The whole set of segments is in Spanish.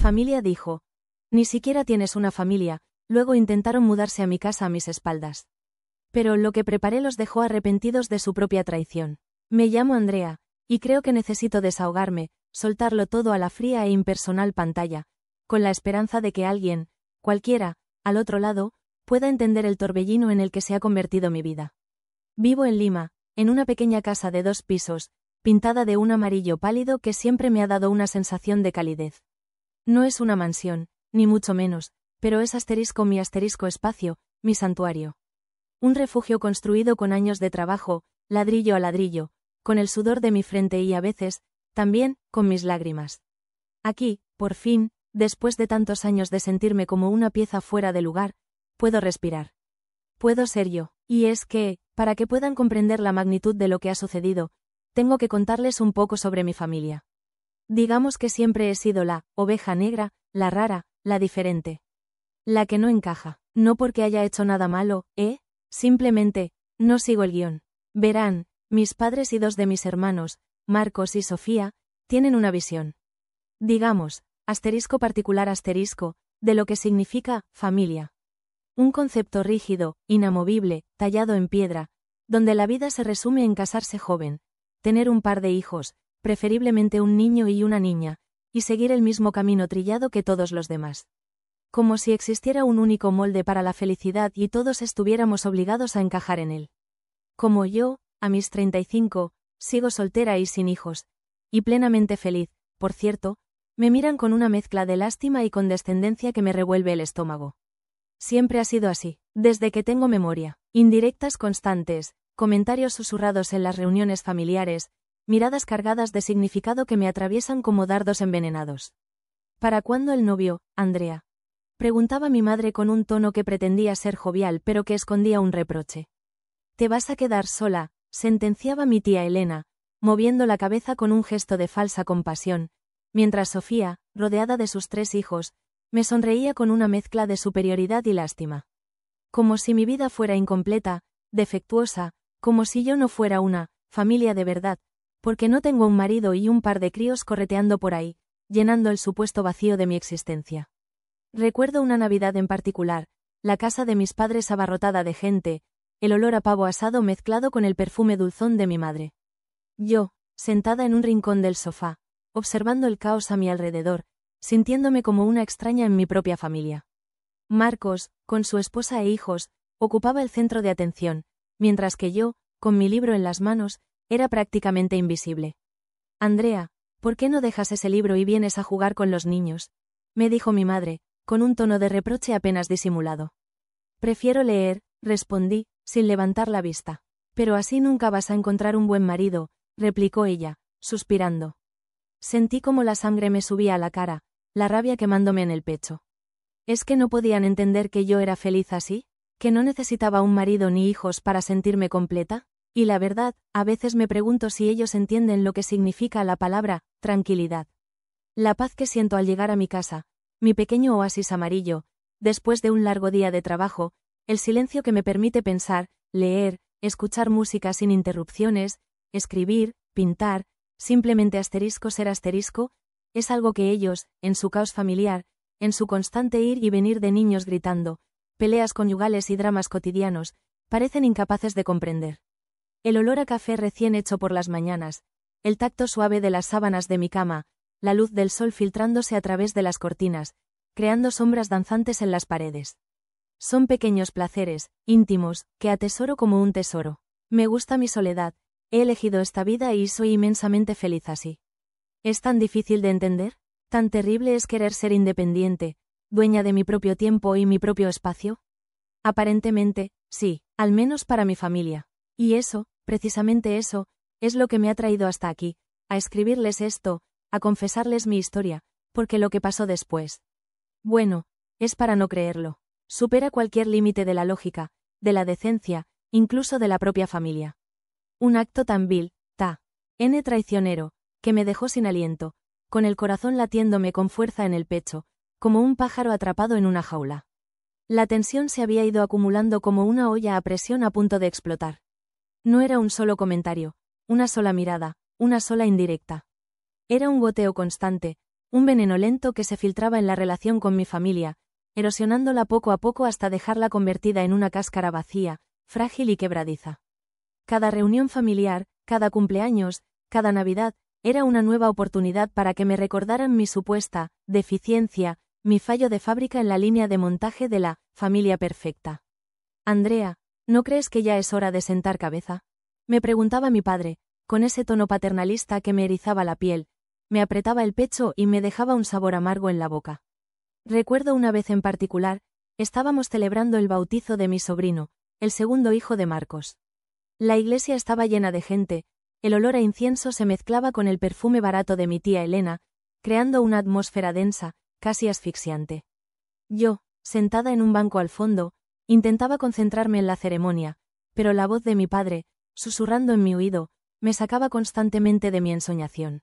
familia dijo. Ni siquiera tienes una familia, luego intentaron mudarse a mi casa a mis espaldas. Pero lo que preparé los dejó arrepentidos de su propia traición. Me llamo Andrea, y creo que necesito desahogarme, soltarlo todo a la fría e impersonal pantalla, con la esperanza de que alguien, cualquiera, al otro lado, pueda entender el torbellino en el que se ha convertido mi vida. Vivo en Lima, en una pequeña casa de 2 pisos, pintada de un amarillo pálido que siempre me ha dado una sensación de calidez. No es una mansión, ni mucho menos, pero es mi asterisco espacio, mi santuario. Un refugio construido con años de trabajo, ladrillo a ladrillo, con el sudor de mi frente y a veces, también, con mis lágrimas. Aquí, por fin, después de tantos años de sentirme como una pieza fuera de lugar, puedo respirar. Puedo ser yo, y es que, para que puedan comprender la magnitud de lo que ha sucedido, tengo que contarles un poco sobre mi familia. Digamos que siempre he sido la oveja negra, la rara, la diferente. La que no encaja, no porque haya hecho nada malo, simplemente, no sigo el guión. Verán, mis padres y 2 de mis hermanos, Marcos y Sofía, tienen una visión. Digamos, asterisco particular asterisco, de lo que significa familia. Un concepto rígido, inamovible, tallado en piedra, donde la vida se resume en casarse joven, tener un par de hijos, preferiblemente un niño y una niña, y seguir el mismo camino trillado que todos los demás. Como si existiera un único molde para la felicidad y todos estuviéramos obligados a encajar en él. Como yo, a mis 35, sigo soltera y sin hijos, y plenamente feliz, por cierto, me miran con una mezcla de lástima y condescendencia que me revuelve el estómago. Siempre ha sido así, desde que tengo memoria. Indirectas constantes, comentarios susurrados en las reuniones familiares, miradas cargadas de significado que me atraviesan como dardos envenenados. ¿Para cuándo el novio, Andrea? Preguntaba mi madre con un tono que pretendía ser jovial pero que escondía un reproche. Te vas a quedar sola, sentenciaba mi tía Elena, moviendo la cabeza con un gesto de falsa compasión, mientras Sofía, rodeada de sus 3 hijos, me sonreía con una mezcla de superioridad y lástima. Como si mi vida fuera incompleta, defectuosa, como si yo no fuera una familia de verdad, porque no tengo un marido y un par de críos correteando por ahí, llenando el supuesto vacío de mi existencia. Recuerdo una Navidad en particular, la casa de mis padres abarrotada de gente, el olor a pavo asado mezclado con el perfume dulzón de mi madre. Yo, sentada en un rincón del sofá, observando el caos a mi alrededor, sintiéndome como una extraña en mi propia familia. Marcos, con su esposa e hijos, ocupaba el centro de atención, mientras que yo, con mi libro en las manos, era prácticamente invisible. Andrea, ¿por qué no dejas ese libro y vienes a jugar con los niños?, me dijo mi madre, con un tono de reproche apenas disimulado. Prefiero leer, respondí, sin levantar la vista. Pero así nunca vas a encontrar un buen marido, replicó ella, suspirando. Sentí como la sangre me subía a la cara, la rabia quemándome en el pecho. ¿Es que no podían entender que yo era feliz así? ¿Que no necesitaba un marido ni hijos para sentirme completa? Y la verdad, a veces me pregunto si ellos entienden lo que significa la palabra tranquilidad. La paz que siento al llegar a mi casa, mi pequeño oasis amarillo, después de un largo día de trabajo, el silencio que me permite pensar, leer, escuchar música sin interrupciones, escribir, pintar, simplemente ser asterisco, es algo que ellos, en su caos familiar, en su constante ir y venir de niños gritando, peleas conyugales y dramas cotidianos, parecen incapaces de comprender. El olor a café recién hecho por las mañanas, el tacto suave de las sábanas de mi cama, la luz del sol filtrándose a través de las cortinas, creando sombras danzantes en las paredes. Son pequeños placeres, íntimos, que atesoro como un tesoro. Me gusta mi soledad, he elegido esta vida y soy inmensamente feliz así. ¿Es tan difícil de entender? ¿Tan terrible es querer ser independiente, dueña de mi propio tiempo y mi propio espacio? Aparentemente, sí, al menos para mi familia. Y eso, precisamente eso, es lo que me ha traído hasta aquí, a escribirles esto, a confesarles mi historia, porque lo que pasó después. Bueno, es para no creerlo. Supera cualquier límite de la lógica, de la decencia, incluso de la propia familia. Un acto tan vil, traicionero, que me dejó sin aliento, con el corazón latiéndome con fuerza en el pecho, como un pájaro atrapado en una jaula. La tensión se había ido acumulando como una olla a presión a punto de explotar. No era un solo comentario, una sola mirada, una sola indirecta. Era un goteo constante, Un veneno lento que se filtraba en la relación con mi familia, erosionándola poco a poco hasta dejarla convertida en una cáscara vacía, frágil y quebradiza. Cada reunión familiar, cada cumpleaños, cada Navidad, era una nueva oportunidad para que me recordaran mi supuesta deficiencia, mi fallo de fábrica en la línea de montaje de la familia perfecta. Andrea, ¿no crees que ya es hora de sentar cabeza? Me preguntaba mi padre, con ese tono paternalista que me erizaba la piel, me apretaba el pecho y me dejaba un sabor amargo en la boca. Recuerdo una vez en particular, estábamos celebrando el bautizo de mi sobrino, el segundo hijo de Marcos. La iglesia estaba llena de gente, el olor a incienso se mezclaba con el perfume barato de mi tía Elena, creando una atmósfera densa, casi asfixiante. Yo, sentada en un banco al fondo, intentaba concentrarme en la ceremonia, pero la voz de mi padre, susurrando en mi oído, me sacaba constantemente de mi ensoñación.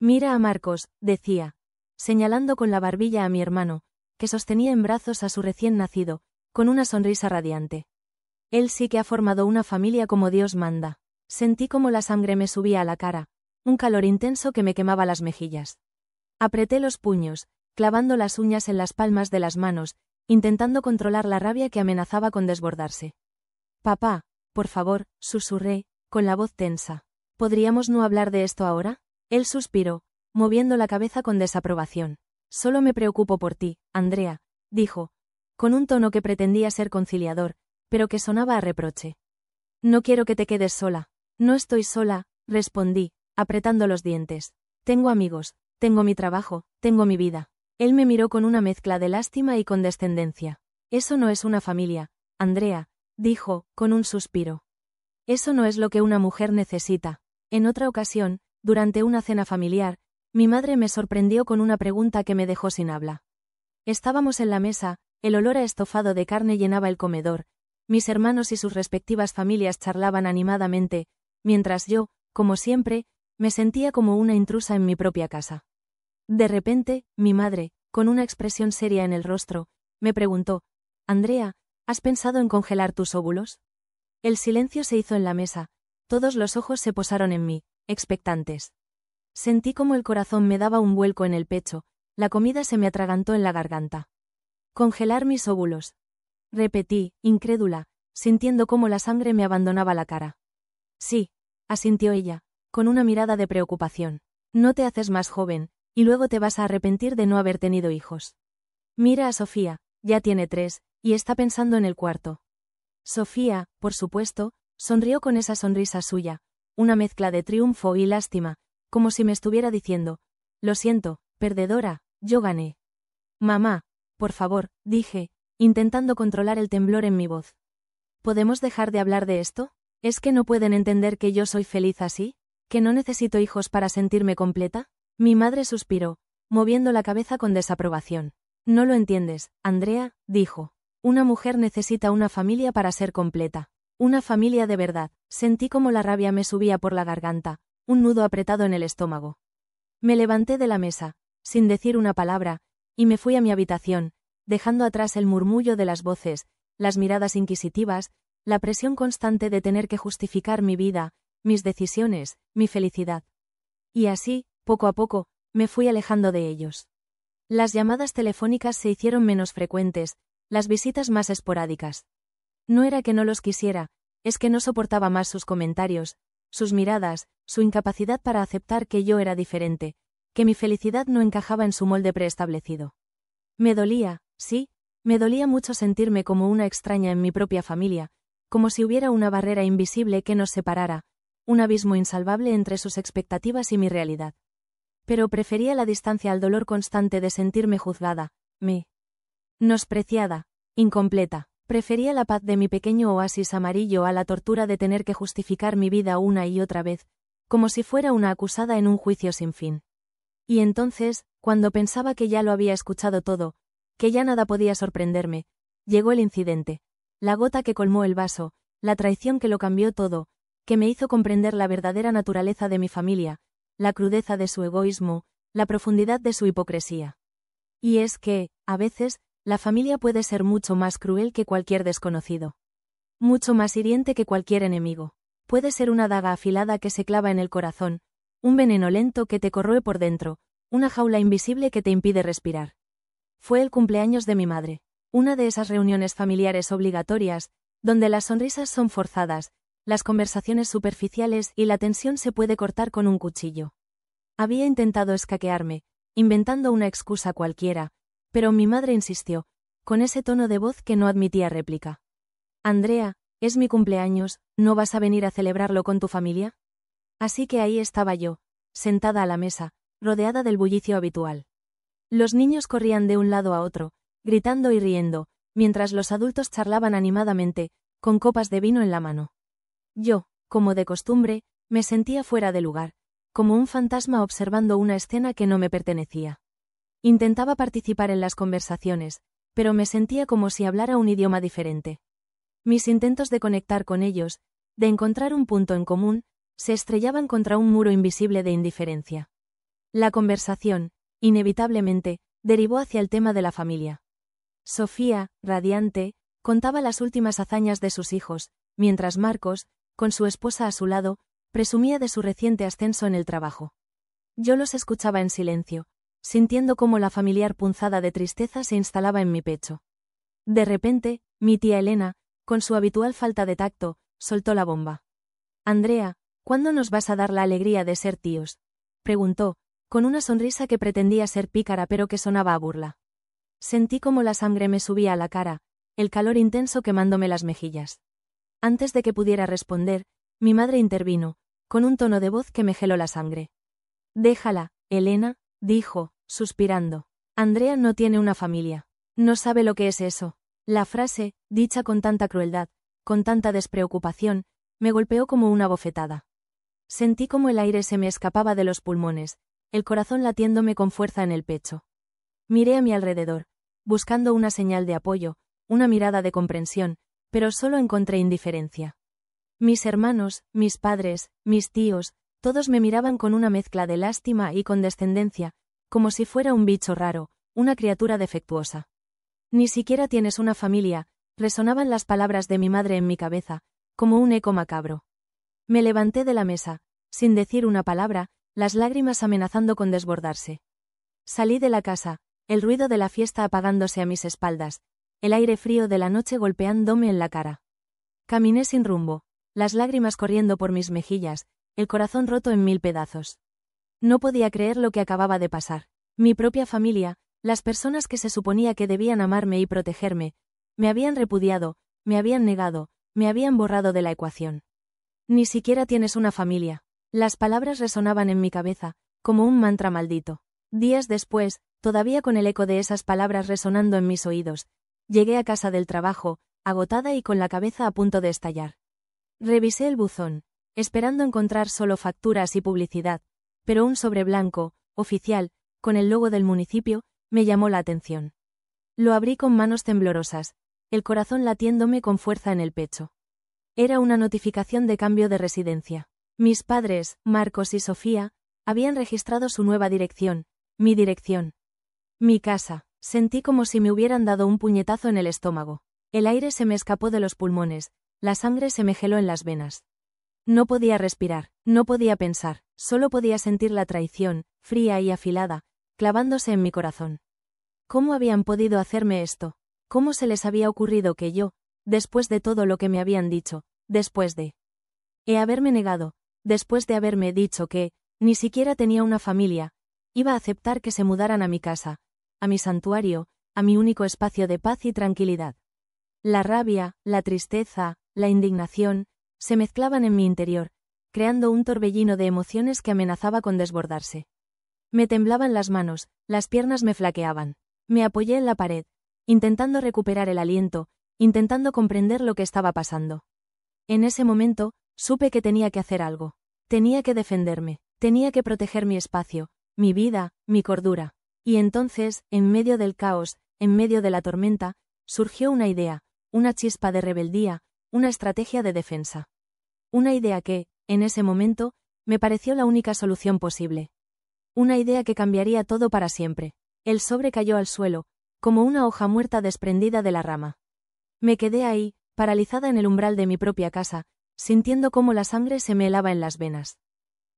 Mira a Marcos, decía, señalando con la barbilla a mi hermano, que sostenía en brazos a su recién nacido, con una sonrisa radiante. Él sí que ha formado una familia como Dios manda. Sentí como la sangre me subía a la cara, un calor intenso que me quemaba las mejillas. Apreté los puños, clavando las uñas en las palmas de las manos, intentando controlar la rabia que amenazaba con desbordarse. Papá, por favor, susurré, con la voz tensa. ¿Podríamos no hablar de esto ahora? Él suspiró, moviendo la cabeza con desaprobación. Solo me preocupo por ti, Andrea, dijo, con un tono que pretendía ser conciliador, pero que sonaba a reproche. No quiero que te quedes sola. No estoy sola, respondí, apretando los dientes. Tengo amigos, tengo mi trabajo, tengo mi vida. Él me miró con una mezcla de lástima y condescendencia. Eso no es una familia, Andrea, dijo, con un suspiro. Eso no es lo que una mujer necesita. En otra ocasión, durante una cena familiar, mi madre me sorprendió con una pregunta que me dejó sin habla. Estábamos en la mesa, el olor a estofado de carne llenaba el comedor, mis hermanos y sus respectivas familias charlaban animadamente, mientras yo, como siempre, me sentía como una intrusa en mi propia casa. De repente, mi madre, con una expresión seria en el rostro, me preguntó, Andrea, ¿has pensado en congelar tus óvulos? El silencio se hizo en la mesa, todos los ojos se posaron en mí, expectantes. Sentí como el corazón me daba un vuelco en el pecho, la comida se me atragantó en la garganta. Congelar mis óvulos. Repetí, incrédula, sintiendo cómo la sangre me abandonaba la cara. Sí, asintió ella, con una mirada de preocupación. No te haces más joven, y luego te vas a arrepentir de no haber tenido hijos. Mira a Sofía, ya tiene 3, y está pensando en el cuarto. Sofía, por supuesto, sonrió con esa sonrisa suya, una mezcla de triunfo y lástima, como si me estuviera diciendo, lo siento, perdedora, yo gané. Mamá, por favor, dije, intentando controlar el temblor en mi voz. ¿Podemos dejar de hablar de esto? ¿Es que no pueden entender que yo soy feliz así? ¿Que no necesito hijos para sentirme completa? Mi madre suspiró, moviendo la cabeza con desaprobación. No lo entiendes, Andrea, dijo. Una mujer necesita una familia para ser completa. Una familia de verdad. Sentí como la rabia me subía por la garganta, un nudo apretado en el estómago. Me levanté de la mesa, sin decir una palabra, y me fui a mi habitación, dejando atrás el murmullo de las voces, las miradas inquisitivas, la presión constante de tener que justificar mi vida, mis decisiones, mi felicidad. Y así, poco a poco, me fui alejando de ellos. Las llamadas telefónicas se hicieron menos frecuentes, las visitas más esporádicas. No era que no los quisiera, es que no soportaba más sus comentarios, sus miradas, su incapacidad para aceptar que yo era diferente, que mi felicidad no encajaba en su molde preestablecido. Me dolía, sí, me dolía mucho sentirme como una extraña en mi propia familia, como si hubiera una barrera invisible que nos separara, un abismo insalvable entre sus expectativas y mi realidad. Pero prefería la distancia al dolor constante de sentirme juzgada, menospreciada, incompleta. Prefería la paz de mi pequeño oasis amarillo a la tortura de tener que justificar mi vida una y otra vez, como si fuera una acusada en un juicio sin fin. Y entonces, cuando pensaba que ya lo había escuchado todo, que ya nada podía sorprenderme, llegó el incidente, la gota que colmó el vaso, la traición que lo cambió todo, que me hizo comprender la verdadera naturaleza de mi familia, la crudeza de su egoísmo, la profundidad de su hipocresía. Y es que, a veces, la familia puede ser mucho más cruel que cualquier desconocido. Mucho más hiriente que cualquier enemigo. Puede ser una daga afilada que se clava en el corazón, un veneno lento que te corroe por dentro, una jaula invisible que te impide respirar. Fue el cumpleaños de mi madre. Una de esas reuniones familiares obligatorias, donde las sonrisas son forzadas, las conversaciones superficiales y la tensión se puede cortar con un cuchillo. Había intentado escaquearme, inventando una excusa cualquiera, pero mi madre insistió, con ese tono de voz que no admitía réplica. Andrea, es mi cumpleaños, ¿no vas a venir a celebrarlo con tu familia? Así que ahí estaba yo, sentada a la mesa, rodeada del bullicio habitual. Los niños corrían de un lado a otro, gritando y riendo, mientras los adultos charlaban animadamente, con copas de vino en la mano. Yo, como de costumbre, me sentía fuera de lugar, como un fantasma observando una escena que no me pertenecía. Intentaba participar en las conversaciones, pero me sentía como si hablara un idioma diferente. Mis intentos de conectar con ellos, de encontrar un punto en común, se estrellaban contra un muro invisible de indiferencia. La conversación, inevitablemente, derivó hacia el tema de la familia. Sofía, radiante, contaba las últimas hazañas de sus hijos, mientras Marcos, con su esposa a su lado, presumía de su reciente ascenso en el trabajo. Yo los escuchaba en silencio, sintiendo cómo la familiar punzada de tristeza se instalaba en mi pecho. De repente, mi tía Elena, con su habitual falta de tacto, soltó la bomba. «Andrea, ¿cuándo nos vas a dar la alegría de ser tíos?», preguntó, con una sonrisa que pretendía ser pícara pero que sonaba a burla. Sentí como la sangre me subía a la cara, el calor intenso quemándome las mejillas. Antes de que pudiera responder, mi madre intervino, con un tono de voz que me heló la sangre. «Déjala, Elena», dijo, suspirando. «Andrea no tiene una familia. No sabe lo que es eso». La frase, dicha con tanta crueldad, con tanta despreocupación, me golpeó como una bofetada. Sentí como el aire se me escapaba de los pulmones, el corazón latiéndome con fuerza en el pecho. Miré a mi alrededor, buscando una señal de apoyo, una mirada de comprensión, pero solo encontré indiferencia. Mis hermanos, mis padres, mis tíos, todos me miraban con una mezcla de lástima y condescendencia, como si fuera un bicho raro, una criatura defectuosa. «Ni siquiera tienes una familia», resonaban las palabras de mi madre en mi cabeza, como un eco macabro. Me levanté de la mesa, sin decir una palabra, las lágrimas amenazando con desbordarse. Salí de la casa, el ruido de la fiesta apagándose a mis espaldas, el aire frío de la noche golpeándome en la cara. Caminé sin rumbo, las lágrimas corriendo por mis mejillas, el corazón roto en mil pedazos. No podía creer lo que acababa de pasar. Mi propia familia, las personas que se suponía que debían amarme y protegerme, me habían repudiado, me habían negado, me habían borrado de la ecuación. «Ni siquiera tienes una familia». Las palabras resonaban en mi cabeza, como un mantra maldito. Días después, todavía con el eco de esas palabras resonando en mis oídos, llegué a casa del trabajo, agotada y con la cabeza a punto de estallar. Revisé el buzón, esperando encontrar solo facturas y publicidad, pero un sobre blanco, oficial, con el logo del municipio, me llamó la atención. Lo abrí con manos temblorosas, el corazón latiéndome con fuerza en el pecho. Era una notificación de cambio de residencia. Mis padres, Marcos y Sofía, habían registrado su nueva dirección, mi dirección. Mi casa. Sentí como si me hubieran dado un puñetazo en el estómago. El aire se me escapó de los pulmones, la sangre se me heló en las venas. No podía respirar, no podía pensar, solo podía sentir la traición, fría y afilada, clavándose en mi corazón. ¿Cómo habían podido hacerme esto? ¿Cómo se les había ocurrido que yo, después de todo lo que me habían dicho, después de haberme negado, después de haberme dicho que, ni siquiera tenía una familia, iba a aceptar que se mudaran a mi casa, a mi santuario, a mi único espacio de paz y tranquilidad? La rabia, la tristeza, la indignación, se mezclaban en mi interior, creando un torbellino de emociones que amenazaba con desbordarse. Me temblaban las manos, las piernas me flaqueaban. Me apoyé en la pared, intentando recuperar el aliento, intentando comprender lo que estaba pasando. En ese momento, supe que tenía que hacer algo. Tenía que defenderme, tenía que proteger mi espacio, mi vida, mi cordura. Y entonces, en medio del caos, en medio de la tormenta, surgió una idea, una chispa de rebeldía, una estrategia de defensa. Una idea que, en ese momento, me pareció la única solución posible. Una idea que cambiaría todo para siempre. El sobre cayó al suelo, como una hoja muerta desprendida de la rama. Me quedé ahí, paralizada en el umbral de mi propia casa, sintiendo cómo la sangre se me helaba en las venas.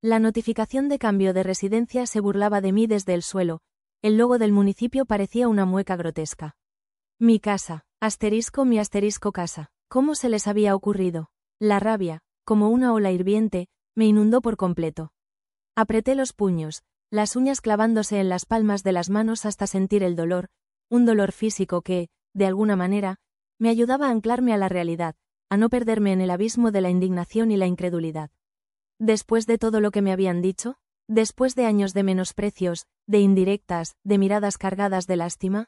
La notificación de cambio de residencia se burlaba de mí desde el suelo, el logo del municipio parecía una mueca grotesca. Mi casa, mi casa. ¿Cómo se les había ocurrido? La rabia, como una ola hirviente, me inundó por completo. Apreté los puños, las uñas clavándose en las palmas de las manos hasta sentir el dolor, un dolor físico que, de alguna manera, me ayudaba a anclarme a la realidad, a no perderme en el abismo de la indignación y la incredulidad. Después de todo lo que me habían dicho, después de años de menosprecios, de indirectas, de miradas cargadas de lástima,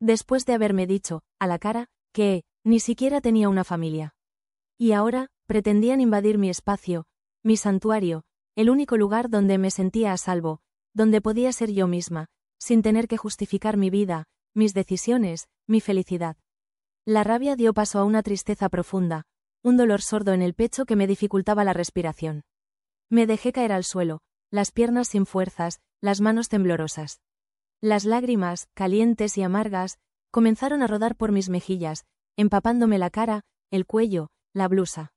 después de haberme dicho, a la cara, que, ni siquiera tenía una familia. Y ahora, pretendían invadir mi espacio, mi santuario, el único lugar donde me sentía a salvo, donde podía ser yo misma, sin tener que justificar mi vida, mis decisiones, mi felicidad. La rabia dio paso a una tristeza profunda, un dolor sordo en el pecho que me dificultaba la respiración. Me dejé caer al suelo, las piernas sin fuerzas, las manos temblorosas. Las lágrimas, calientes y amargas, comenzaron a rodar por mis mejillas, empapándome la cara, el cuello, la blusa.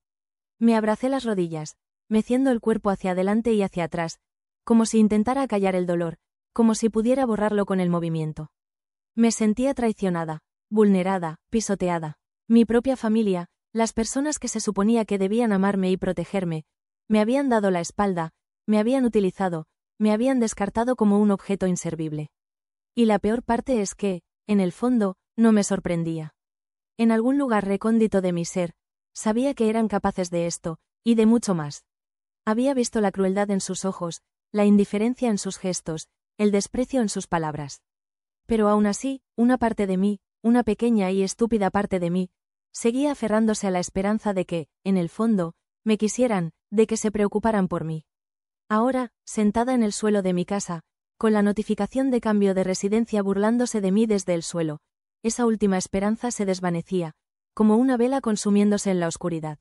Me abracé las rodillas, meciendo el cuerpo hacia adelante y hacia atrás, como si intentara acallar el dolor, como si pudiera borrarlo con el movimiento. Me sentía traicionada, vulnerada, pisoteada. Mi propia familia, las personas que se suponía que debían amarme y protegerme, me habían dado la espalda, me habían utilizado, me habían descartado como un objeto inservible. Y la peor parte es que, en el fondo, no me sorprendía. En algún lugar recóndito de mi ser, sabía que eran capaces de esto, y de mucho más. Había visto la crueldad en sus ojos, la indiferencia en sus gestos, el desprecio en sus palabras. Pero aún así, una parte de mí, una pequeña y estúpida parte de mí, seguía aferrándose a la esperanza de que, en el fondo, me quisieran, de que se preocuparan por mí. Ahora, sentada en el suelo de mi casa, con la notificación de cambio de residencia burlándose de mí desde el suelo, esa última esperanza se desvanecía, como una vela consumiéndose en la oscuridad.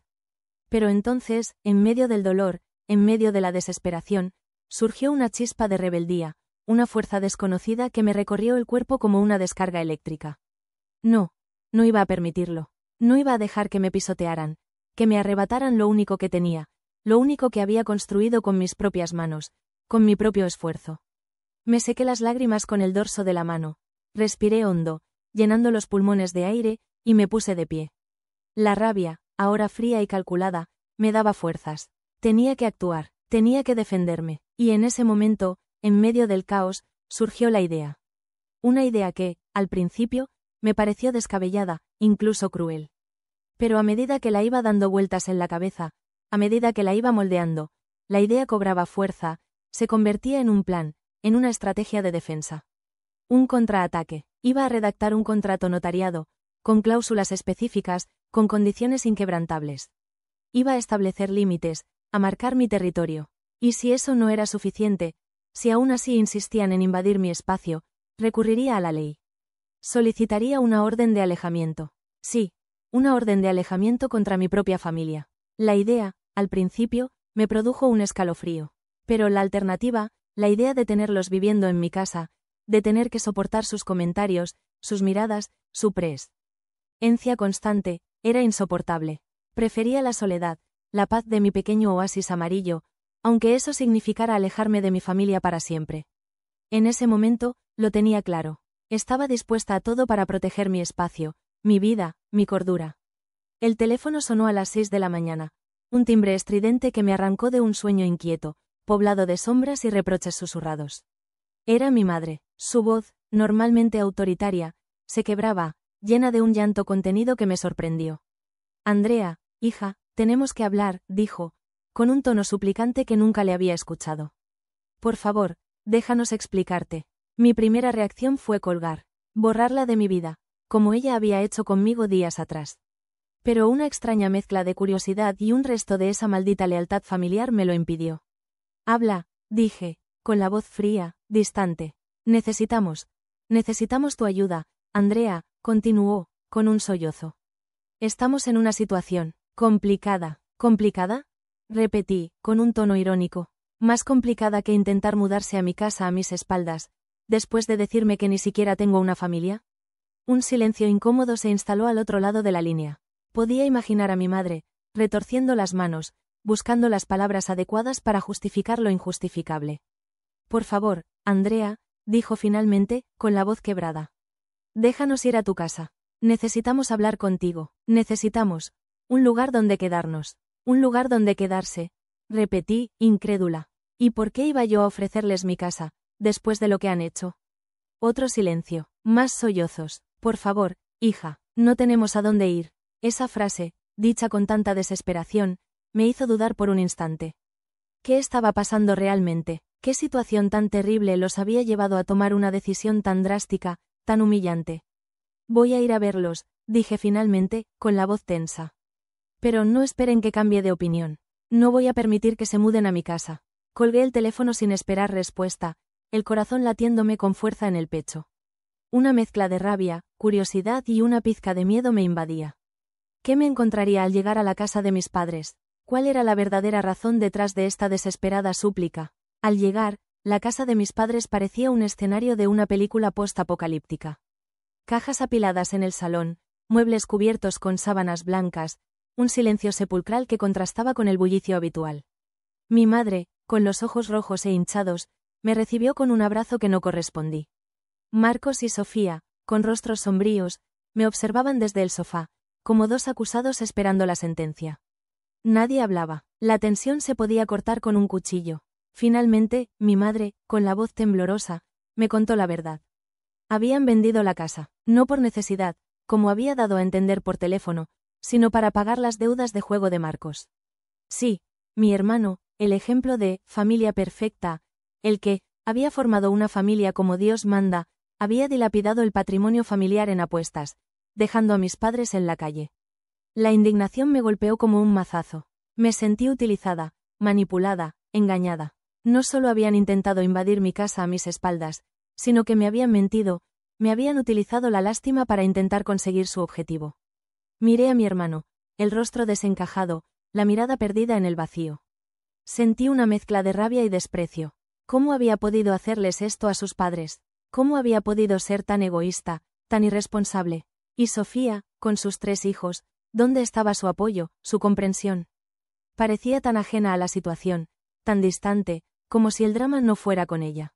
Pero entonces, en medio del dolor, en medio de la desesperación, surgió una chispa de rebeldía, una fuerza desconocida que me recorrió el cuerpo como una descarga eléctrica. No iba a permitirlo. No iba a dejar que me pisotearan, que me arrebataran lo único que tenía, lo único que había construido con mis propias manos, con mi propio esfuerzo. Me sequé las lágrimas con el dorso de la mano, respiré hondo, llenando los pulmones de aire, y me puse de pie. La rabia, ahora fría y calculada, me daba fuerzas. Tenía que actuar, tenía que defenderme, y en ese momento, en medio del caos, surgió la idea. Una idea que, al principio, me pareció descabellada, incluso cruel. Pero a medida que la iba dando vueltas en la cabeza, a medida que la iba moldeando, la idea cobraba fuerza, se convertía en un plan, en una estrategia de defensa. Un contraataque. Iba a redactar un contrato notariado, con cláusulas específicas, con condiciones inquebrantables. Iba a establecer límites, a marcar mi territorio. Y si eso no era suficiente, si aún así insistían en invadir mi espacio, recurriría a la ley. Solicitaría una orden de alejamiento. Sí, una orden de alejamiento contra mi propia familia. La idea, al principio, me produjo un escalofrío. Pero la alternativa, la idea de tenerlos viviendo en mi casa, de tener que soportar sus comentarios, sus miradas, su presencia constante, era insoportable. Prefería la soledad, la paz de mi pequeño oasis amarillo, aunque eso significara alejarme de mi familia para siempre. En ese momento, lo tenía claro. Estaba dispuesta a todo para proteger mi espacio, mi vida, mi cordura. El teléfono sonó a las 6 de la mañana. Un timbre estridente que me arrancó de un sueño inquieto, poblado de sombras y reproches susurrados. Era mi madre. Su voz, normalmente autoritaria, se quebraba, llena de un llanto contenido que me sorprendió. Andrea, hija, tenemos que hablar, dijo, con un tono suplicante que nunca le había escuchado. Por favor, déjanos explicarte. Mi primera reacción fue colgar, borrarla de mi vida, como ella había hecho conmigo días atrás. Pero una extraña mezcla de curiosidad y un resto de esa maldita lealtad familiar me lo impidió. Habla, dije, con la voz fría, distante. Necesitamos tu ayuda, Andrea, continuó, con un sollozo. Estamos en una situación complicada. ¿Complicada? Repetí, con un tono irónico. Más complicada que intentar mudarse a mi casa a mis espaldas, después de decirme que ni siquiera tengo una familia. Un silencio incómodo se instaló al otro lado de la línea. Podía imaginar a mi madre, retorciendo las manos, buscando las palabras adecuadas para justificar lo injustificable. Por favor, Andrea, dijo finalmente, con la voz quebrada. Déjanos ir a tu casa. Necesitamos hablar contigo. Necesitamos un lugar donde quedarnos. Un lugar donde quedarse. Repetí, incrédula. ¿Y por qué iba yo a ofrecerles mi casa, después de lo que han hecho? Otro silencio. Más sollozos. Por favor, hija, no tenemos a dónde ir. Esa frase, dicha con tanta desesperación, me hizo dudar por un instante. ¿Qué estaba pasando realmente? ¿Qué situación tan terrible los había llevado a tomar una decisión tan drástica, tan humillante? Voy a ir a verlos, dije finalmente, con la voz tensa. Pero no esperen que cambie de opinión. No voy a permitir que se muden a mi casa. Colgué el teléfono sin esperar respuesta, el corazón latiéndome con fuerza en el pecho. Una mezcla de rabia, curiosidad y una pizca de miedo me invadía. ¿Qué me encontraría al llegar a la casa de mis padres? ¿Cuál era la verdadera razón detrás de esta desesperada súplica? Al llegar, la casa de mis padres parecía un escenario de una película post-apocalíptica. Cajas apiladas en el salón, muebles cubiertos con sábanas blancas, un silencio sepulcral que contrastaba con el bullicio habitual. Mi madre, con los ojos rojos e hinchados, me recibió con un abrazo que no correspondí. Marcos y Sofía, con rostros sombríos, me observaban desde el sofá, como dos acusados esperando la sentencia. Nadie hablaba. La tensión se podía cortar con un cuchillo. Finalmente, mi madre, con la voz temblorosa, me contó la verdad. Habían vendido la casa, no por necesidad, como había dado a entender por teléfono, sino para pagar las deudas de juego de Marcos. Sí, mi hermano, el ejemplo de familia perfecta, el que había formado una familia como Dios manda, había dilapidado el patrimonio familiar en apuestas, dejando a mis padres en la calle. La indignación me golpeó como un mazazo. Me sentí utilizada, manipulada, engañada. No solo habían intentado invadir mi casa a mis espaldas, sino que me habían mentido, me habían utilizado la lástima para intentar conseguir su objetivo. Miré a mi hermano, el rostro desencajado, la mirada perdida en el vacío. Sentí una mezcla de rabia y desprecio. ¿Cómo había podido hacerles esto a sus padres? ¿Cómo había podido ser tan egoísta, tan irresponsable? Y Sofía, con sus 3 hijos, ¿dónde estaba su apoyo, su comprensión? Parecía tan ajena a la situación, tan distante, como si el drama no fuera con ella.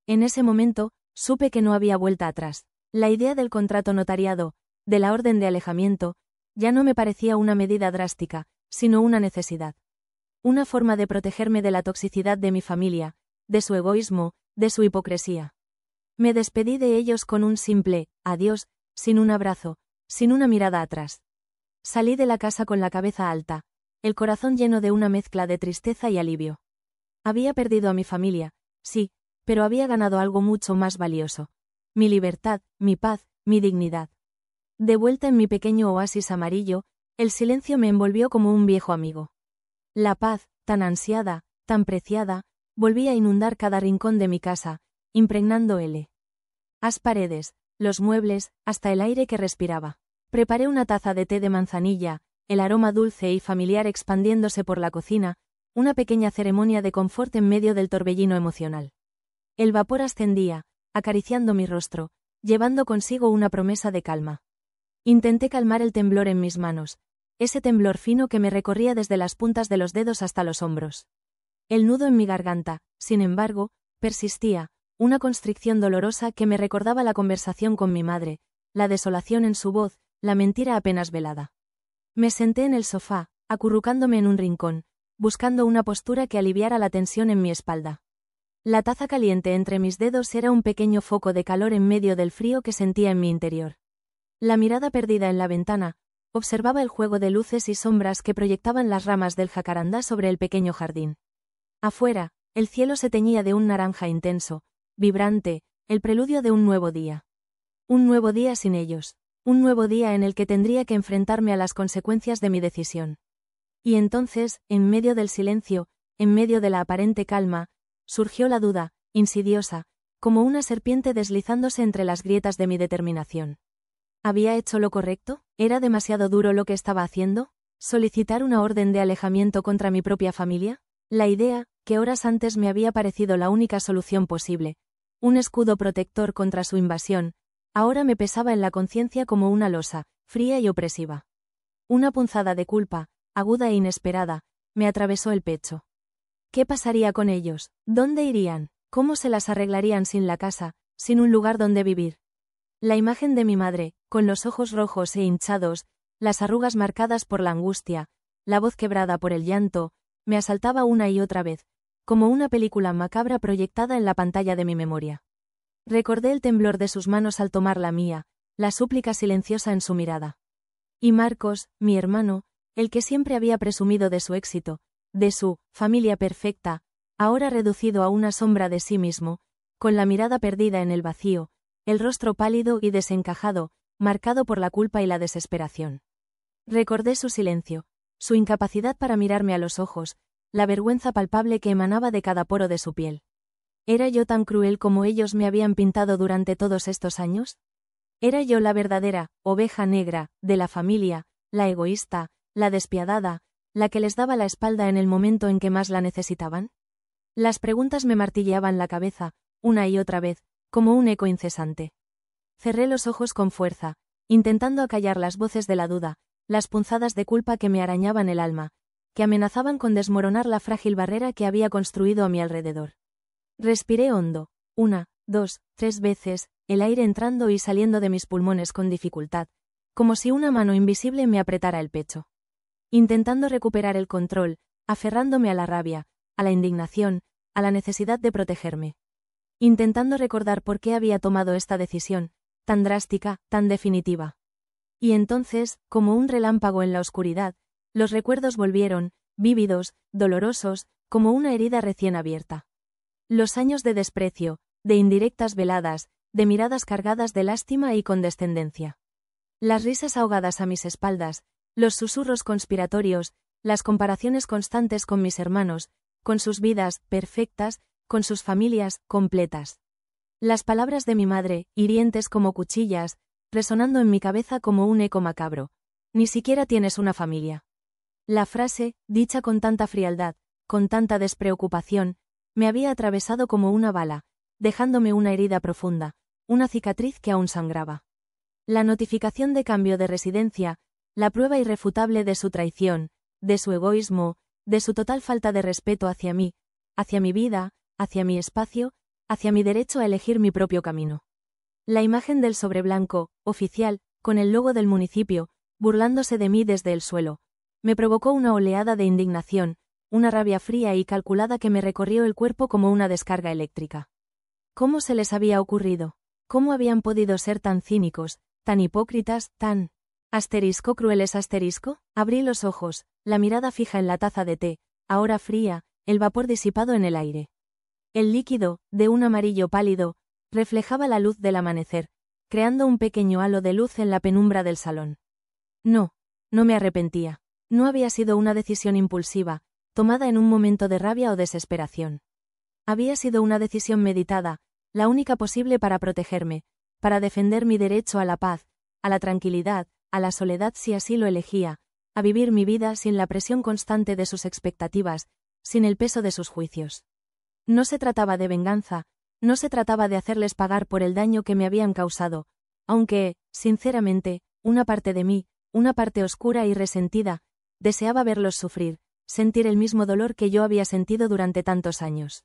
En ese momento, supe que no había vuelta atrás. La idea del contrato notariado, de la orden de alejamiento, ya no me parecía una medida drástica, sino una necesidad. Una forma de protegerme de la toxicidad de mi familia, de su egoísmo, de su hipocresía. Me despedí de ellos con un simple adiós, sin un abrazo, sin una mirada atrás. Salí de la casa con la cabeza alta, el corazón lleno de una mezcla de tristeza y alivio. Había perdido a mi familia, sí, pero había ganado algo mucho más valioso. Mi libertad, mi paz, mi dignidad. De vuelta en mi pequeño oasis amarillo, el silencio me envolvió como un viejo amigo. La paz, tan ansiada, tan preciada, volvía a inundar cada rincón de mi casa, impregnando las paredes, los muebles, hasta el aire que respiraba. Preparé una taza de té de manzanilla, el aroma dulce y familiar expandiéndose por la cocina, una pequeña ceremonia de confort en medio del torbellino emocional. El vapor ascendía, acariciando mi rostro, llevando consigo una promesa de calma. Intenté calmar el temblor en mis manos, ese temblor fino que me recorría desde las puntas de los dedos hasta los hombros. El nudo en mi garganta, sin embargo, persistía, una constricción dolorosa que me recordaba la conversación con mi madre, la desolación en su voz, la mentira apenas velada. Me senté en el sofá, acurrucándome en un rincón, buscando una postura que aliviara la tensión en mi espalda. La taza caliente entre mis dedos era un pequeño foco de calor en medio del frío que sentía en mi interior. La mirada perdida en la ventana, observaba el juego de luces y sombras que proyectaban las ramas del jacarandá sobre el pequeño jardín. Afuera, el cielo se teñía de un naranja intenso, vibrante, el preludio de un nuevo día. Un nuevo día sin ellos. Un nuevo día en el que tendría que enfrentarme a las consecuencias de mi decisión. Y entonces, en medio del silencio, en medio de la aparente calma, surgió la duda, insidiosa, como una serpiente deslizándose entre las grietas de mi determinación. ¿Había hecho lo correcto? ¿Era demasiado duro lo que estaba haciendo? ¿Solicitar una orden de alejamiento contra mi propia familia? La idea, que horas antes me había parecido la única solución posible, un escudo protector contra su invasión, ahora me pesaba en la conciencia como una losa, fría y opresiva. Una punzada de culpa, aguda e inesperada, me atravesó el pecho. ¿Qué pasaría con ellos? ¿Dónde irían? ¿Cómo se las arreglarían sin la casa, sin un lugar donde vivir? La imagen de mi madre, con los ojos rojos e hinchados, las arrugas marcadas por la angustia, la voz quebrada por el llanto, me asaltaba una y otra vez, como una película macabra proyectada en la pantalla de mi memoria. Recordé el temblor de sus manos al tomar la mía, la súplica silenciosa en su mirada. Y Marcos, mi hermano, el que siempre había presumido de su éxito, de su familia perfecta, ahora reducido a una sombra de sí mismo, con la mirada perdida en el vacío, el rostro pálido y desencajado, marcado por la culpa y la desesperación. Recordé su silencio, su incapacidad para mirarme a los ojos, la vergüenza palpable que emanaba de cada poro de su piel. ¿Era yo tan cruel como ellos me habían pintado durante todos estos años? ¿Era yo la verdadera oveja negra de la familia, la egoísta, la despiadada, la que les daba la espalda en el momento en que más la necesitaban? Las preguntas me martilleaban la cabeza, una y otra vez, como un eco incesante. Cerré los ojos con fuerza, intentando acallar las voces de la duda, las punzadas de culpa que me arañaban el alma, que amenazaban con desmoronar la frágil barrera que había construido a mi alrededor. Respiré hondo, 1, 2, 3 veces, el aire entrando y saliendo de mis pulmones con dificultad, como si una mano invisible me apretara el pecho. Intentando recuperar el control, aferrándome a la rabia, a la indignación, a la necesidad de protegerme. Intentando recordar por qué había tomado esta decisión, tan drástica, tan definitiva. Y entonces, como un relámpago en la oscuridad, los recuerdos volvieron, vívidos, dolorosos, como una herida recién abierta. Los años de desprecio, de indirectas veladas, de miradas cargadas de lástima y condescendencia. Las risas ahogadas a mis espaldas, los susurros conspiratorios, las comparaciones constantes con mis hermanos, con sus vidas perfectas, con sus familias completas. Las palabras de mi madre, hirientes como cuchillas, resonando en mi cabeza como un eco macabro. Ni siquiera tienes una familia. La frase, dicha con tanta frialdad, con tanta despreocupación, me había atravesado como una bala, dejándome una herida profunda, una cicatriz que aún sangraba. La notificación de cambio de residencia, la prueba irrefutable de su traición, de su egoísmo, de su total falta de respeto hacia mí, hacia mi vida, hacia mi espacio, hacia mi derecho a elegir mi propio camino. La imagen del sobre blanco, oficial, con el logo del municipio, burlándose de mí desde el suelo, me provocó una oleada de indignación, una rabia fría y calculada que me recorrió el cuerpo como una descarga eléctrica. ¿Cómo se les había ocurrido? ¿Cómo habían podido ser tan cínicos, tan hipócritas, tan... Asterisco crueles asterisco? Abrí los ojos, la mirada fija en la taza de té, ahora fría, el vapor disipado en el aire. El líquido, de un amarillo pálido, reflejaba la luz del amanecer, creando un pequeño halo de luz en la penumbra del salón. No me arrepentía. No había sido una decisión impulsiva, tomada en un momento de rabia o desesperación. Había sido una decisión meditada, la única posible para protegerme, para defender mi derecho a la paz, a la tranquilidad, a la soledad si así lo elegía, a vivir mi vida sin la presión constante de sus expectativas, sin el peso de sus juicios. No se trataba de venganza, no se trataba de hacerles pagar por el daño que me habían causado, aunque, sinceramente, una parte de mí, una parte oscura y resentida, deseaba verlos sufrir, sentir el mismo dolor que yo había sentido durante tantos años.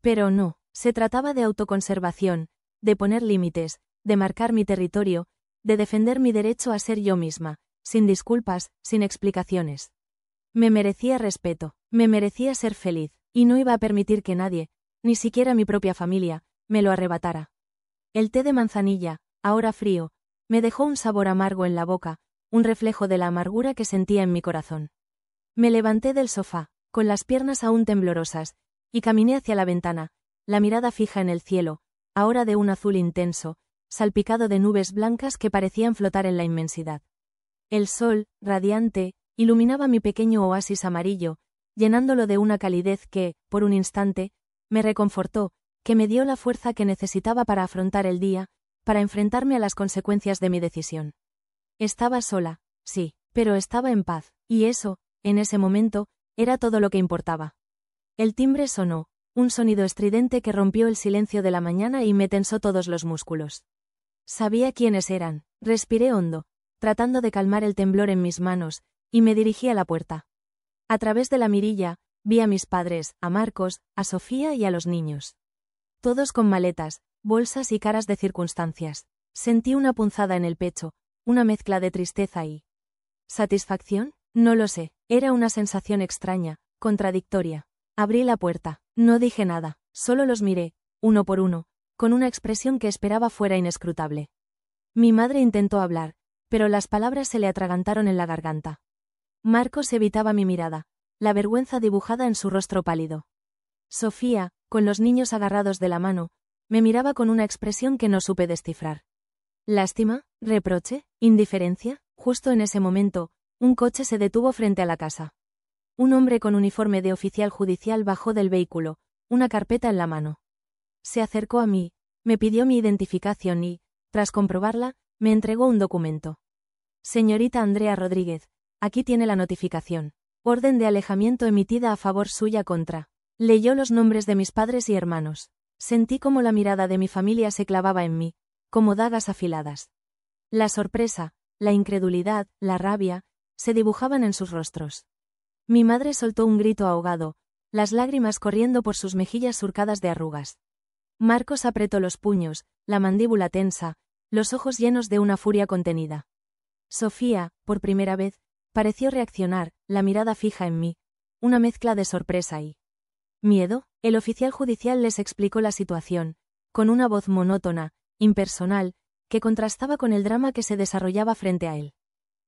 Pero no, se trataba de autoconservación, de poner límites, de marcar mi territorio, de defender mi derecho a ser yo misma, sin disculpas, sin explicaciones. Me merecía respeto, me merecía ser feliz, y no iba a permitir que nadie, ni siquiera mi propia familia, me lo arrebatara. El té de manzanilla, ahora frío, me dejó un sabor amargo en la boca, un reflejo de la amargura que sentía en mi corazón. Me levanté del sofá, con las piernas aún temblorosas, y caminé hacia la ventana, la mirada fija en el cielo, ahora de un azul intenso, salpicado de nubes blancas que parecían flotar en la inmensidad. El sol, radiante, iluminaba mi pequeño oasis amarillo, llenándolo de una calidez que, por un instante, me reconfortó, que me dio la fuerza que necesitaba para afrontar el día, para enfrentarme a las consecuencias de mi decisión. Estaba sola, sí, pero estaba en paz, y eso, en ese momento, era todo lo que importaba. El timbre sonó, un sonido estridente que rompió el silencio de la mañana y me tensó todos los músculos. Sabía quiénes eran, respiré hondo, tratando de calmar el temblor en mis manos, y me dirigí a la puerta. A través de la mirilla, vi a mis padres, a Marcos, a Sofía y a los niños. Todos con maletas, bolsas y caras de circunstancias. Sentí una punzada en el pecho, una mezcla de tristeza y ¿satisfacción? No lo sé, era una sensación extraña, contradictoria. Abrí la puerta, no dije nada, solo los miré, uno por uno, con una expresión que esperaba fuera inescrutable. Mi madre intentó hablar, pero las palabras se le atragantaron en la garganta. Marcos evitaba mi mirada, la vergüenza dibujada en su rostro pálido. Sofía, con los niños agarrados de la mano, me miraba con una expresión que no supe descifrar. ¿Lástima? ¿Reproche? ¿Indiferencia? Justo en ese momento, un coche se detuvo frente a la casa. Un hombre con uniforme de oficial judicial bajó del vehículo, una carpeta en la mano. Se acercó a mí, me pidió mi identificación y, tras comprobarla, me entregó un documento. Señorita Andrea Rodríguez, aquí tiene la notificación. Orden de alejamiento emitida a favor suya contra. Leyó los nombres de mis padres y hermanos. Sentí como la mirada de mi familia se clavaba en mí, como dagas afiladas. La sorpresa, la incredulidad, la rabia, se dibujaban en sus rostros. Mi madre soltó un grito ahogado, las lágrimas corriendo por sus mejillas surcadas de arrugas. Marcos apretó los puños, la mandíbula tensa, los ojos llenos de una furia contenida. Sofía, por primera vez, pareció reaccionar, la mirada fija en mí, una mezcla de sorpresa y miedo. El oficial judicial les explicó la situación, con una voz monótona, impersonal, que contrastaba con el drama que se desarrollaba frente a él.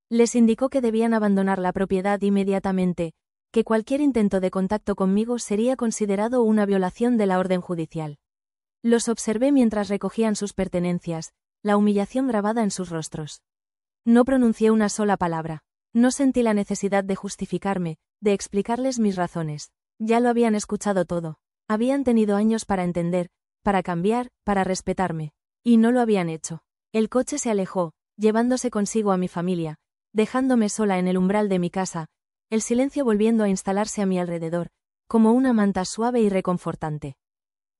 Les indicó que debían abandonar la propiedad inmediatamente, que cualquier intento de contacto conmigo sería considerado una violación de la orden judicial. Los observé mientras recogían sus pertenencias, la humillación grabada en sus rostros. No pronuncié una sola palabra. No sentí la necesidad de justificarme, de explicarles mis razones. Ya lo habían escuchado todo. Habían tenido años para entender, para cambiar, para respetarme. Y no lo habían hecho. El coche se alejó, llevándose consigo a mi familia, dejándome sola en el umbral de mi casa, el silencio volviendo a instalarse a mi alrededor, como una manta suave y reconfortante.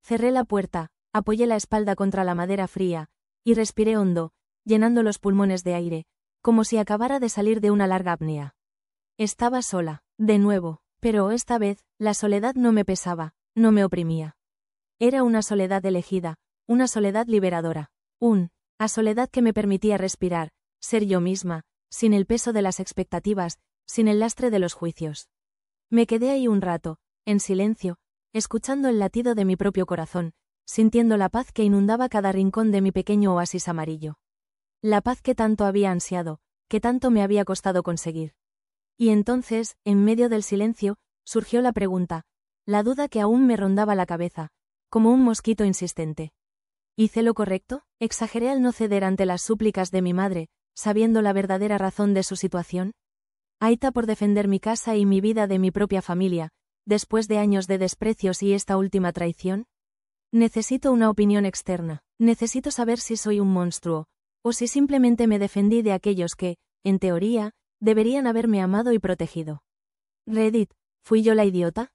Cerré la puerta, apoyé la espalda contra la madera fría, y respiré hondo, llenando los pulmones de aire, como si acabara de salir de una larga apnea. Estaba sola, de nuevo, pero esta vez, la soledad no me pesaba, no me oprimía. Era una soledad elegida, una soledad liberadora, a soledad que me permitía respirar, ser yo misma, sin el peso de las expectativas, sin el lastre de los juicios. Me quedé ahí un rato, en silencio, escuchando el latido de mi propio corazón, sintiendo la paz que inundaba cada rincón de mi pequeño oasis amarillo. La paz que tanto había ansiado, que tanto me había costado conseguir. Y entonces, en medio del silencio, surgió la pregunta, la duda que aún me rondaba la cabeza, como un mosquito insistente. ¿Hice lo correcto? ¿Exageré al no ceder ante las súplicas de mi madre, sabiendo la verdadera razón de su situación? Aita por defender mi casa y mi vida de mi propia familia, después de años de desprecios y esta última traición. Necesito una opinión externa, necesito saber si soy un monstruo, o si simplemente me defendí de aquellos que, en teoría, deberían haberme amado y protegido. Reddit, ¿fui yo la idiota?